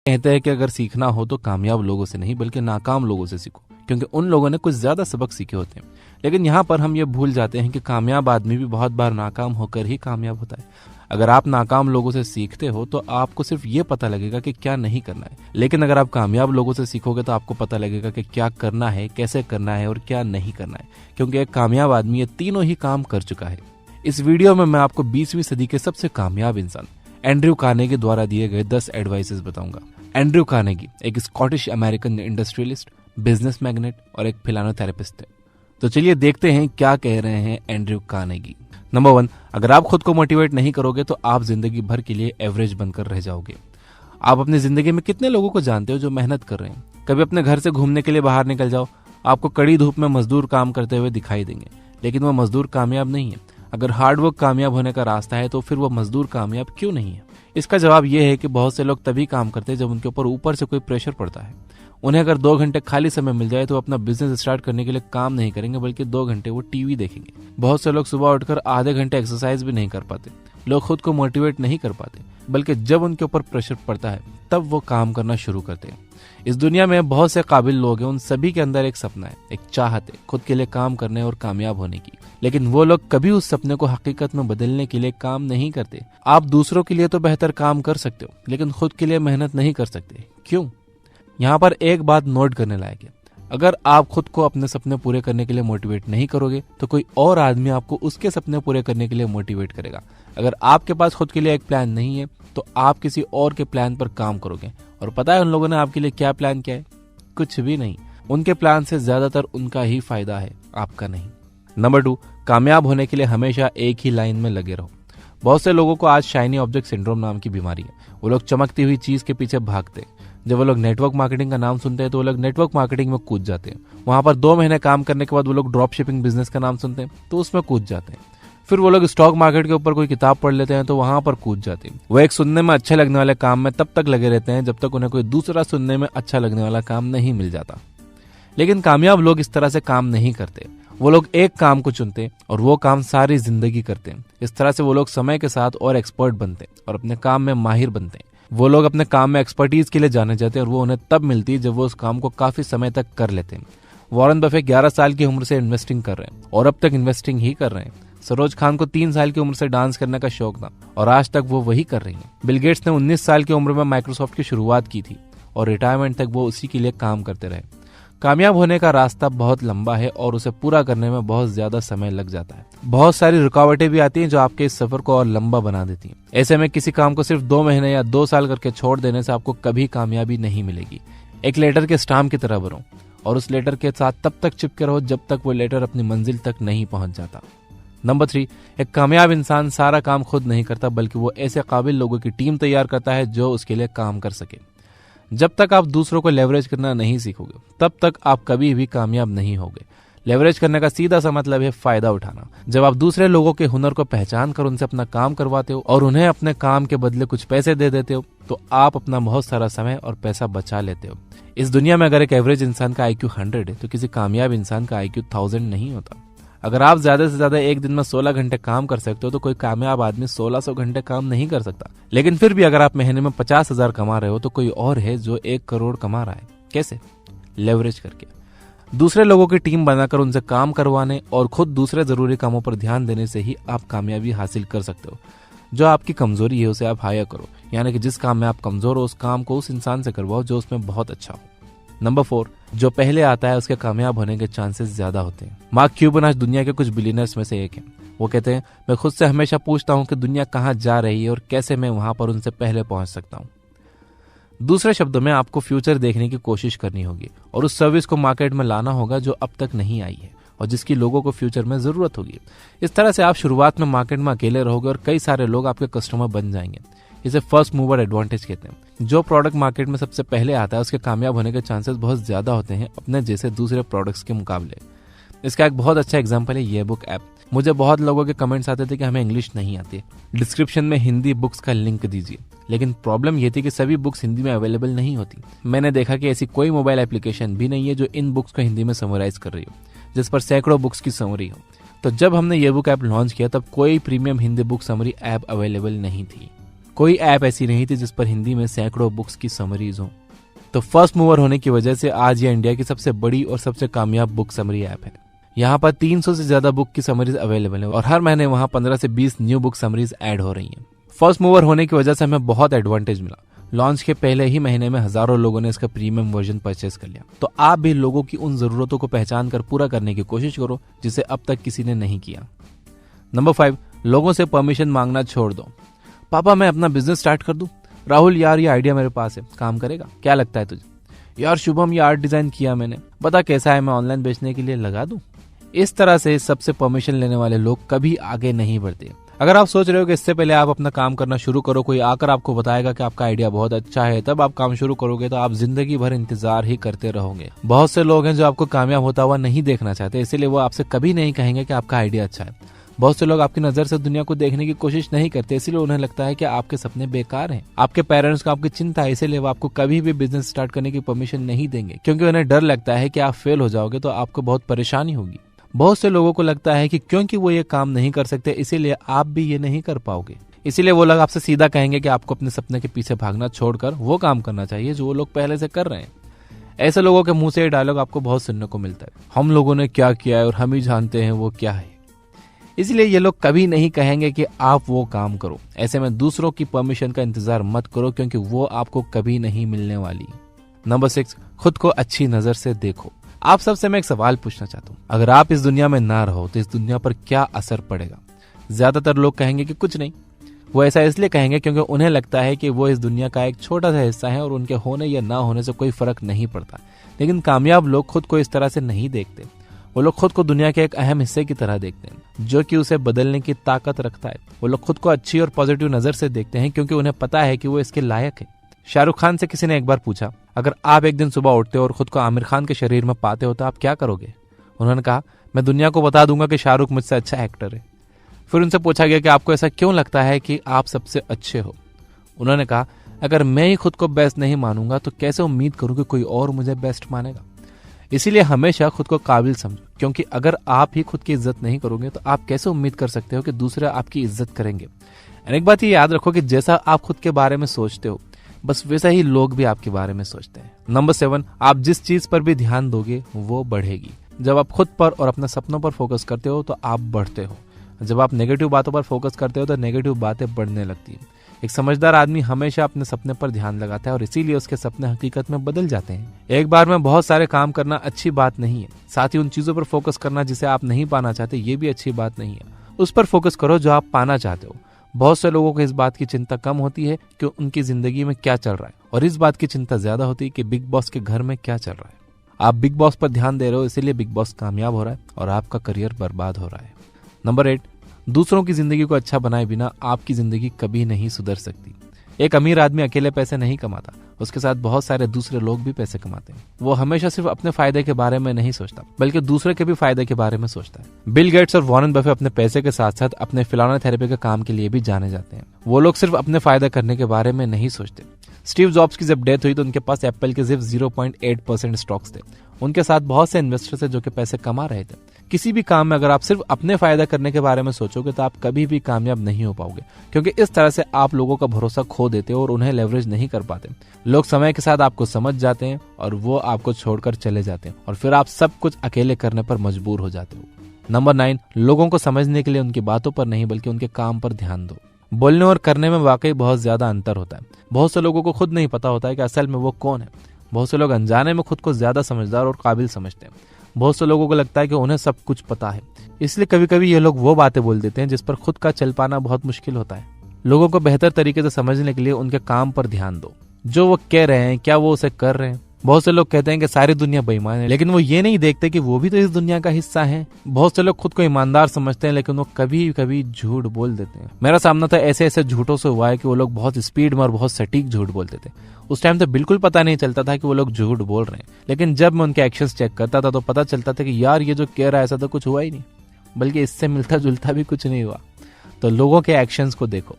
कहते हैं कि अगर सीखना हो तो कामयाब लोगों से नहीं बल्कि नाकाम लोगों से सीखो, क्योंकि उन लोगों ने कुछ ज्यादा सबक सीखे होते हैं। लेकिन यहाँ पर हम ये भूल जाते हैं कि कामयाब आदमी भी बहुत बार नाकाम होकर ही कामयाब होता है। अगर आप नाकाम लोगों से सीखते हो तो आपको सिर्फ ये पता लगेगा कि क्या नहीं करना है, लेकिन अगर आप कामयाब लोगों से सीखोगे तो आपको पता लगेगा कि क्या करना है, कैसे करना है और क्या नहीं करना है, क्योंकि एक कामयाब आदमी ये तीनों ही काम कर चुका है। इस वीडियो में मैं आपको 20वीं सदी के सबसे कामयाब इंसान एंड्रयू कार्नेगी द्वारा दिए गए 10 एडवाइसेस बताऊंगा। एंड्रयू कार्नेगी एक Scottish American industrialist, business magnet और एक फिलानोथेरेपिस्ट थे। तो चलिए देखते हैं क्या कह रहे हैं एंड्रयू कार्नेगी। नंबर 1, अगर आप खुद को मोटिवेट नहीं करोगे तो आप जिंदगी भर के लिए एवरेज बनकर रह जाओगे। आप अपनी जिंदगी में कितने लोगों को जानते हो जो मेहनत कर रहे हैं? कभी अपने घर से घूमने के लिए बाहर निकल जाओ, आपको कड़ी धूप में मजदूर काम करते हुए दिखाई देंगे, लेकिन वह मजदूर कामयाब नहीं है। अगर हार्डवर्क कामयाब होने का रास्ता है तो फिर वह मजदूर कामयाब क्यों नहीं है? इसका जवाब यह है कि बहुत से लोग तभी काम करते हैं जब उनके ऊपर से कोई प्रेशर पड़ता है। उन्हें अगर 2 घंटे खाली समय मिल जाए तो अपना बिजनेस स्टार्ट करने के लिए काम नहीं करेंगे, बल्कि 2 घंटे वो टीवी देखेंगे। बहुत से लोग सुबह उठकर आधे घंटे एक्सरसाइज भी नहीं कर पाते। लोग खुद को मोटिवेट नहीं कर पाते, बल्कि जब उनके ऊपर प्रेशर पड़ता है तब वो काम करना शुरू करते हैं। इस दुनिया में बहुत से काबिल लोग हैं, उन सभी के अंदर एक सपना है, एक चाहत है खुद के लिए काम करने और कामयाब होने की, लेकिन वो लोग कभी उस सपने को हकीकत में बदलने के लिए काम नहीं करते। आप दूसरों के लिए तो बेहतर काम कर सकते हो, लेकिन खुद के लिए मेहनत नहीं कर सकते। क्यों? यहाँ पर एक बात नोट करने लायक है। अगर आप खुद को अपने सपने पूरे करने के लिए मोटिवेट नहीं करोगे तो कोई और आदमी आपको उसके सपने पूरे करने के लिए मोटिवेट करेगा। अगर आपके पास खुद के लिए एक प्लान नहीं है तो आप किसी और के प्लान पर काम करोगे, और पता है उन लोगों ने आपके लिए क्या प्लान किया है? कुछ भी नहीं। उनके प्लान से ज्यादातर उनका ही फायदा है, आपका नहीं। नंबर 2, कामयाब होने के लिए हमेशा एक ही लाइन में लगे रहो। बहुत से लोगों को आज शाइनी ऑब्जेक्ट सिंड्रोम नाम की बीमारी है। वो लोग चमकती हुई चीज के पीछे भागते हैं। जब वो लोग नेटवर्क मार्केटिंग का नाम सुनते हैं तो वो लोग नेटवर्क मार्केटिंग में कूद जाते हैं। वहां पर 2 महीने काम करने के बाद वो लोग ड्रॉप शिपिंग बिजनेस का नाम सुनते हैं तो उसमें कूद जाते हैं। फिर वो लोग स्टॉक मार्केट के ऊपर कोई किताब पढ़ लेते हैं तो वहां पर कूद जाते हैं। वो एक सुनने में अच्छे लगने वाले काम में तब तक लगे रहते हैं जब तक उन्हें कोई दूसरा सुनने में अच्छा लगने वाला काम नहीं मिल जाता। लेकिन कामयाब लोग इस तरह से काम नहीं करते। वो लोग एक काम को चुनते हैं और वो काम सारी जिंदगी करते हैं। इस तरह से वो लोग समय के साथ और एक्सपर्ट बनते हैं और अपने काम में माहिर बनते हैं। वो लोग अपने काम में एक्सपर्टीज के लिए जाने जाते हैं और वो उन्हें तब मिलती है जब वो उस काम को काफी समय तक कर लेते हैं। वॉरेन बफेट 11 साल की उम्र से इन्वेस्टिंग कर रहे हैं और अब तक इन्वेस्टिंग ही कर रहे हैं। सरोज खान को 3 साल की उम्र से डांस करने का शौक था और आज तक वो वही कर रही हैं। बिल गेट्स ने 19 साल की उम्र में माइक्रोसॉफ्ट की शुरुआत की थी और रिटायरमेंट तक वो उसी के लिए काम करते रहे। कामयाब होने का रास्ता बहुत लंबा है और उसे पूरा करने में बहुत ज्यादा समय लग जाता है। बहुत सारी रुकावटें भी आती हैं जो आपके इस सफर को और लंबा बना देती हैं। ऐसे में किसी काम को सिर्फ 2 महीने या 2 साल करके छोड़ देने से आपको कभी कामयाबी नहीं मिलेगी। एक लेटर के स्टाम्प की तरह बनो और उस लेटर के साथ तब तक चिपके रहो जब तक वो लेटर अपनी मंजिल तक नहीं पहुंच जाता। नंबर 3, एक कामयाब इंसान सारा काम खुद नहीं करता, बल्कि वो ऐसे काबिल लोगों की टीम तैयार करता है जो उसके लिए काम कर सके। जब तक आप दूसरों को लेवरेज करना नहीं सीखोगे तब तक आप कभी भी कामयाब नहीं होगे। लेवरेज करने का सीधा सा मतलब है फायदा उठाना। जब आप दूसरे लोगों के हुनर को पहचान कर उनसे अपना काम करवाते हो और उन्हें अपने काम के बदले कुछ पैसे दे देते हो तो आप अपना बहुत सारा समय और पैसा बचा लेते हो। इस दुनिया में अगर एक एवरेज इंसान का IQ 100 है तो किसी कामयाब इंसान का IQ 1000 नहीं होता। अगर आप ज्यादा से ज्यादा एक दिन में 16 घंटे काम कर सकते हो तो कोई कामयाब आदमी 1600 घंटे काम नहीं कर सकता। लेकिन फिर भी अगर आप महीने में 50,000 कमा रहे हो तो कोई और है जो 1 करोड़ कमा रहा है। कैसे? लेवरेज करके। दूसरे लोगों की टीम बनाकर उनसे काम करवाने और खुद दूसरे जरूरी कामों पर ध्यान देने से ही आप कामयाबी हासिल कर सकते हो। जो आपकी कमजोरी है उसे आप हायर करो, यानी कि जिस काम में आप कमजोर हो उस काम को उस इंसान से करवाओ जो उसमें बहुत अच्छा हो। नंबर 4, जो पहले आता है उसके कामयाब होने के चांसेस ज्यादा होते हैं। मार्क क्यूबन आज दुनिया के कुछ बिलियनर्स में से एक है। वो कहते हैं, मैं खुद से हमेशा पूछता हूं कि दुनिया कहां जा रही है और कैसे मैं वहां पर उनसे पहले पहुंच सकता हूं। दूसरे शब्दों में आपको फ्यूचर देखने की कोशिश करनी होगी और उस सर्विस को मार्केट में लाना होगा जो अब तक नहीं आई है और जिसकी लोगों को फ्यूचर में जरूरत होगी। इस तरह से आप शुरुआत में मार्केट में अकेले रहोगे और कई सारे लोग आपके कस्टमर बन जाएंगे। इसे फर्स्ट मूवर एडवांटेज कहते हैं। जो प्रोडक्ट मार्केट में सबसे पहले आता है उसके कामयाब होने के चांसेस बहुत ज्यादा होते हैं अपने जैसे दूसरे प्रोडक्ट्स के मुकाबले। इसका एक बहुत अच्छा एग्जांपल है ये बुक ऐप। मुझे बहुत लोगों के कमेंट्स आते थे कि हमें इंग्लिश नहीं आती, डिस्क्रिप्शन में हिंदी बुक्स का लिंक दीजिए। लेकिन प्रॉब्लम ये थी कि सभी बुक्स हिंदी में अवेलेबल नहीं होती। मैंने देखा कि ऐसी कोई मोबाइल एप्लीकेशन भी नहीं है जो इन बुक्स को हिंदी में समराइज कर रही हो, जिस पर सैकड़ों बुक्स की समरी हो। तो जब हमने ये बुक ऐप लॉन्च किया तब कोई premium Hindi book summary app available नहीं थी। कोई ऐप ऐसी नहीं थी जिस पर हिंदी में सैकड़ों बुक्स की समरीज हो। तो फर्स्ट मूवर होने की वजह से आज ये इंडिया की सबसे बड़ी और सबसे कामयाब बुक समरी ऐप है। यहाँ पर 300 से ज्यादा बुक की समरीज अवेलेबल है और हर महीने वहाँ 15 से 20 न्यू बुक समरीज ऐड हो रही हैं। फर्स्ट मूवर होने की वजह से हमें बहुत एडवांटेज मिला। लॉन्च के पहले ही महीने में हजारों लोगों ने इसका प्रीमियम वर्जन परचेज कर लिया। तो आप भी लोगों की उन जरूरतों को पहचान कर पूरा करने की कोशिश करो जिसे अब तक किसी ने नहीं किया। नंबर 5, लोगों से परमिशन मांगना छोड़ दो। पापा मैं अपना बिजनेस स्टार्ट कर दूं? राहुल यार ये आइडिया मेरे पास है, काम करेगा? क्या लगता है तुझे? यार शुभम ये आर्ट डिजाइन किया मैंने, बता कैसा है, मैं ऑनलाइन बेचने के लिए लगा दूं? इस तरह से सबसे परमिशन लेने वाले लोग कभी आगे नहीं बढ़ते। अगर आप सोच रहे हो कि इससे पहले आप अपना काम करना शुरू करो, कोई आकर आपको बताएगा कि आपका आइडिया बहुत अच्छा है, तब आप काम शुरू करोगे, तो आप जिंदगी भर इंतजार ही करते रहोगे। बहुत से लोग हैं जो आपको कामयाब होता हुआ नहीं देखना चाहते, इसीलिए वो आपसे कभी नहीं कहेंगे कि आपका आइडिया अच्छा है। बहुत से लोग आपकी नजर से दुनिया को देखने की कोशिश नहीं करते, इसीलिए उन्हें लगता है कि आपके सपने बेकार हैं। आपके पेरेंट्स को आपकी चिंता है, इसीलिए वो आपको कभी भी बिजनेस स्टार्ट करने की परमिशन नहीं देंगे, क्योंकि उन्हें डर लगता है कि आप फेल हो जाओगे तो आपको बहुत परेशानी होगी। बहुत से लोगों को लगता है कि क्योंकि वो ये काम नहीं कर सकते इसीलिए आप भी ये नहीं कर पाओगे, इसीलिए वो लोग आपसे सीधा कहेंगे कि आपको अपने सपने के पीछे भागना छोड़कर वो काम करना चाहिए जो वो लोग पहले से कर रहे हैं। ऐसे लोगों के मुंह से ये डायलॉग आपको बहुत सुनने को मिलता है, हम लोगों ने क्या किया है और हम ही जानते हैं वो क्या है। इसलिए ये लोग कभी नहीं कहेंगे कि आप वो काम करो। ऐसे में दूसरों की परमिशन का इंतजार मत करो, क्योंकि वो आपको कभी नहीं मिलने वाली। नंबर 6, खुद को अच्छी नजर से देखो। आप सबसे मैं एक सवाल पूछना चाहता हूँ, अगर आप इस दुनिया में ना रहो तो इस दुनिया पर क्या असर पड़ेगा? ज्यादातर लोग कहेंगे कि कुछ नहीं। वो ऐसा इसलिए कहेंगे क्योंकि उन्हें लगता है कि वो इस दुनिया का एक छोटा सा हिस्सा है और उनके होने या ना होने से कोई फर्क नहीं पड़ता। लेकिन कामयाब लोग खुद को इस तरह से नहीं देखते। वो लोग खुद को दुनिया के एक अहम हिस्से की तरह देखते हैं जो कि उसे बदलने की ताकत रखता है। वो लोग खुद को अच्छी और पॉजिटिव नजर से देखते हैं क्योंकि उन्हें पता है कि वो इसके लायक है। शाहरुख खान से किसी ने एक बार पूछा, अगर आप एक दिन सुबह उठते हो और खुद को आमिर खान के शरीर में पाते हो तो आप क्या करोगे? उन्होंने कहा, मैं दुनिया को बता दूंगा कि शाहरुख मुझसे अच्छा एक्टर है। फिर उनसे पूछा गया कि आपको ऐसा क्यों लगता है कि आप सबसे अच्छे हो? उन्होंने कहा, अगर मैं ही खुद को बेस्ट नहीं मानूंगा तो कैसे उम्मीद करूं कि कोई और मुझे बेस्ट मानेगा? इसीलिए हमेशा खुद को काबिल समझो, क्योंकि अगर आप ही खुद की इज्जत नहीं करोगे तो आप कैसे उम्मीद कर सकते हो कि दूसरे आपकी इज्जत करेंगे। एक बात ये याद रखो कि जैसा आप खुद के बारे में सोचते हो बस वैसा ही लोग भी आपके बारे में सोचते हैं। नंबर 7, आप जिस चीज पर भी ध्यान दोगे वो बढ़ेगी। जब आप खुद पर और अपने सपनों पर फोकस करते हो तो आप बढ़ते हो। जब आप नेगेटिव बातों पर फोकस करते हो तो नेगेटिव बातें बढ़ने लगती हैं। एक समझदार आदमी हमेशा अपने सपने पर ध्यान लगाता है और इसीलिए उसके सपने हकीकत में बदल जाते हैं। एक बार में बहुत सारे काम करना अच्छी बात नहीं है, साथ ही उन चीजों पर फोकस करना जिसे आप नहीं पाना चाहते ये भी अच्छी बात नहीं है। उस पर फोकस करो जो आप पाना चाहते हो। बहुत से लोगों को इस बात की चिंता कम होती है कि उनकी जिंदगी में क्या चल रहा है, और इस बात की चिंता ज्यादा होती है कि बिग बॉस के घर में क्या चल रहा है। आप बिग बॉस पर ध्यान दे रहे हो, इसीलिए बिग बॉस कामयाब हो रहा है और आपका करियर बर्बाद हो रहा है। नंबर 8, दूसरों की जिंदगी को अच्छा बनाए बिना आपकी जिंदगी कभी नहीं सुधर सकती। एक अमीर आदमी अकेले पैसे नहीं कमाता, उसके साथ बहुत सारे दूसरे लोग भी पैसे कमाते हैं। वो हमेशा सिर्फ अपने फायदे के बारे में नहीं सोचता बल्कि दूसरे के भी फायदे के बारे में सोचता है। बिल गेट्स और वॉरेन बफे अपने पैसे के साथ साथ अपने फिलौना थेरेपी के काम के लिए भी जाने जाते हैं। वो लोग सिर्फ अपने फायदा करने के बारे में नहीं सोचते। स्टीव जॉब्स की जब डेथ हुई तो उनके पास एप्पल के सिर्फ 0.8% स्टॉक्स थे। उनके साथ बहुत से इन्वेस्टर्स थे जो कि पैसे कमा रहे थे। किसी भी काम में अगर आप सिर्फ अपने फायदा करने के बारे में सोचोगे तो आप कभी भी कामयाब नहीं हो पाओगे, क्योंकि इस तरह से आप लोगों का भरोसा खो देते हो और उन्हें लेवरेज नहीं कर पाते। लोग समय के साथ आपको समझ जाते हैं और वो आपको छोड़कर चले जाते हैं और फिर आप सब कुछ अकेले करने पर मजबूर हो जाते हो। नंबर 9, लोगों को समझने के लिए उनकी बातों पर नहीं बल्कि उनके काम पर ध्यान दो। बोलने और करने में वाकई बहुत ज्यादा अंतर होता है। बहुत से लोगों को खुद नहीं पता होता है कि असल में वो कौन है। बहुत से लोग अनजाने में खुद को ज्यादा समझदार और काबिल समझते हैं। बहुत से लोगों को लगता है कि उन्हें सब कुछ पता है, इसलिए कभी कभी ये लोग वो बातें बोल देते हैं जिस पर खुद का चल पाना बहुत मुश्किल होता है। लोगों को बेहतर तरीके से समझने के लिए उनके काम पर ध्यान दो। जो वो कह रहे हैं क्या वो उसे कर रहे हैं? बहुत से लोग कहते हैं कि सारी दुनिया बेईमान है, लेकिन वो ये नहीं देखते कि वो भी तो इस दुनिया का हिस्सा है। बहुत से लोग खुद को ईमानदार समझते हैं, लेकिन वो कभी कभी झूठ बोल देते हैं। मेरा सामना तो ऐसे ऐसे झूठों से हुआ है कि वो लोग बहुत स्पीड में और बहुत सटीक झूठ बोलते थे। उस टाइम तो बिल्कुल पता नहीं चलता था कि वो लोग झूठ बोल रहे हैं, लेकिन जब मैं उनके एक्शंस चेक करता था तो पता चलता था कि यार ये जो कह रहा है ऐसा तो कुछ हुआ ही नहीं, बल्कि इससे मिलता जुलता भी कुछ नहीं हुआ। तो लोगों के एक्शंस को देखो।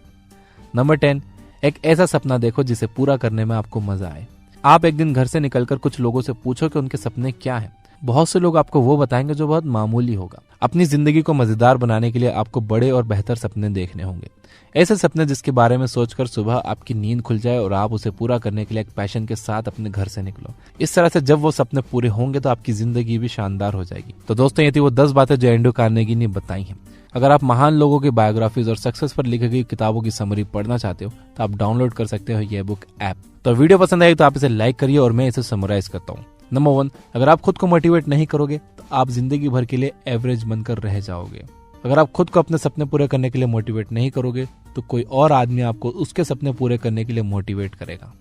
नंबर 10, एक ऐसा सपना देखो जिसे पूरा करने में आपको मजा आए। आप एक दिन घर से निकलकर कुछ लोगों से पूछो कि उनके सपने क्या हैं। बहुत से लोग आपको वो बताएंगे जो बहुत मामूली होगा। अपनी जिंदगी को मजेदार बनाने के लिए आपको बड़े और बेहतर सपने देखने होंगे, ऐसे सपने जिसके बारे में सोचकर सुबह आपकी नींद खुल जाए और आप उसे पूरा करने के लिए एक पैशन के साथ अपने घर से निकलो। इस तरह से जब वो सपने पूरे होंगे तो आपकी जिंदगी भी शानदार हो जाएगी। तो दोस्तों, ये थी वो 10 बातें जो एंड्रयू कार्नेगी ने बताई हैं। अगर आप महान लोगों की बायोग्राफीज और सक्सेस पर लिखी गई किताबों की समरी पढ़ना चाहते हो तो आप डाउनलोड कर सकते हो ये बुक ऐप। तो वीडियो पसंद आई तो आप इसे लाइक करिए और मैं इसे समराइज करता हूँ। नंबर 1, अगर आप खुद को मोटिवेट नहीं करोगे तो आप जिंदगी भर के लिए एवरेज बनकर रह जाओगे। अगर आप खुद को अपने सपने पूरे करने के लिए मोटिवेट नहीं करोगे तो कोई और आदमी आपको उसके सपने पूरे करने के लिए मोटिवेट करेगा।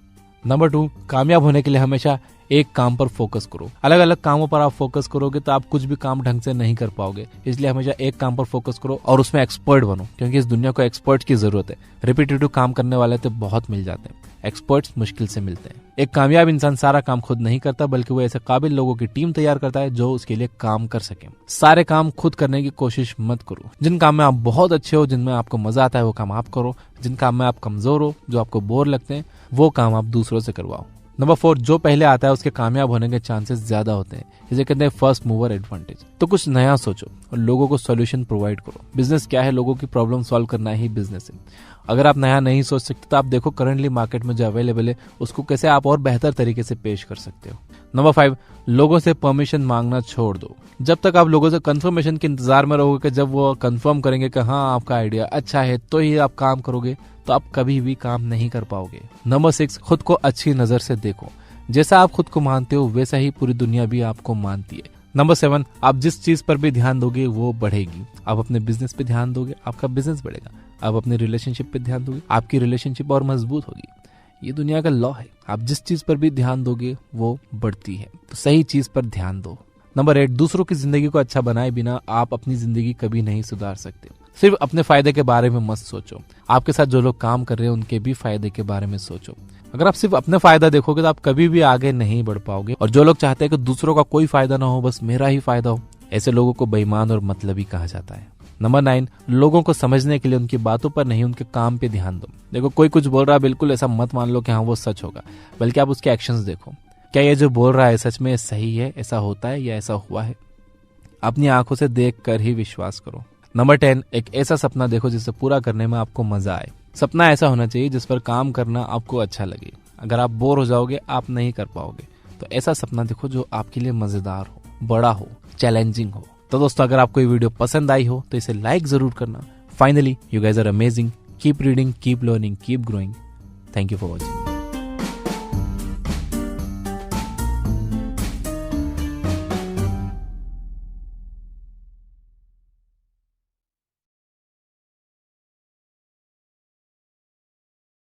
नंबर 2, कामयाब होने के लिए हमेशा एक काम पर फोकस करो। अलग अलग कामों पर आप फोकस करोगे तो आप कुछ भी काम ढंग से नहीं कर पाओगे, इसलिए हमेशा एक काम पर फोकस करो और उसमें एक्सपर्ट बनो, क्योंकि इस दुनिया को एक्सपर्ट की जरूरत है। रिपीटेटिव काम करने वाले तो बहुत मिल जाते हैं, एक्सपर्ट्स मुश्किल से मिलते हैं। एक कामयाब इंसान सारा काम खुद नहीं करता, बल्कि वो ऐसे काबिल लोगों की टीम तैयार करता है जो उसके लिए काम कर सके। सारे काम खुद करने की कोशिश मत करो। जिन काम में आप बहुत अच्छे हो, जिनमें आपको मजा आता है, वो काम आप करो। जिन काम में आप कमजोर हो, जो आपको बोर लगते हैं, वो काम आप दूसरों से करवाओ। नंबर 4, जो पहले आता है उसके कामयाब होने के चांसेस ज्यादा होते हैं। इसे कहते हैं फर्स्ट मूवर एडवांटेज। तो कुछ नया सोचो और लोगों को सॉल्यूशन प्रोवाइड करो। बिजनेस क्या है? लोगों की प्रॉब्लम सॉल्व करना ही बिजनेस है। अगर आप नया नहीं सोच सकते तो आप देखो करंटली मार्केट में जो अवेलेबल है उसको कैसे आप और बेहतर तरीके से पेश कर सकते हो। नंबर 5, लोगों से परमिशन मांगना छोड़ दो। जब तक आप लोगों से कंफर्मेशन के इंतजार में रहोगे कि जब वो कंफर्म करेंगे कि हाँ आपका आइडिया अच्छा है तो ही आप काम करोगे, तो आप कभी भी काम नहीं कर पाओगे। नंबर 6, खुद को अच्छी नजर से देखो। जैसा आप खुद को मानते हो वैसा ही पूरी दुनिया भी आपको मानती है। नंबर 7, आप जिस चीज पर भी ध्यान दोगे वो बढ़ेगी। आप अपने बिजनेस पे ध्यान दोगे, आपका बिजनेस बढ़ेगा। आप अपने रिलेशनशिप पे ध्यान दोगे, आपकी रिलेशनशिप और मजबूत होगी। ये दुनिया का लॉ है, आप जिस चीज पर भी ध्यान दोगे वो बढ़ती है, तो सही चीज पर ध्यान दो। नंबर 8, दूसरों की जिंदगी को अच्छा बनाए बिना आप अपनी जिंदगी कभी नहीं सुधार सकते। सिर्फ अपने फायदे के बारे में मत सोचो, आपके साथ जो लोग काम कर रहे हैं उनके भी फायदे के बारे में सोचो। अगर आप सिर्फ अपने फायदा देखोगे तो आप कभी भी आगे नहीं बढ़ पाओगे। और जो लोग चाहते हैं कि दूसरों का कोई फायदा ना हो, बस मेरा ही फायदा हो, ऐसे लोगों को बेईमान और मतलबी कहा जाता है। नंबर 9, लोगों को समझने के लिए उनकी बातों पर नहीं उनके काम पे ध्यान दो। देखो कोई कुछ बोल रहा है, बिल्कुल ऐसा मत मान लो कि हाँ वो सच होगा, बल्कि आप उसके एक्शंस देखो। क्या ये जो बोल रहा है सच में सही है, ऐसा होता है या ऐसा हुआ है? अपनी आंखों से देख कर ही विश्वास करो। नंबर 10, एक ऐसा सपना देखो जिसे पूरा करने में आपको मजा आए। सपना ऐसा होना चाहिए जिस पर काम करना आपको अच्छा लगे। अगर आप बोर हो जाओगे, आप नहीं कर पाओगे। तो ऐसा सपना देखो जो आपके लिए मजेदार हो, बड़ा हो, चैलेंजिंग हो। तो दोस्तों, अगर आपको ये वीडियो पसंद आई हो तो इसे लाइक जरूर करना। Finally, you guys are amazing. Keep reading, keep learning, keep growing. Thank you for watching.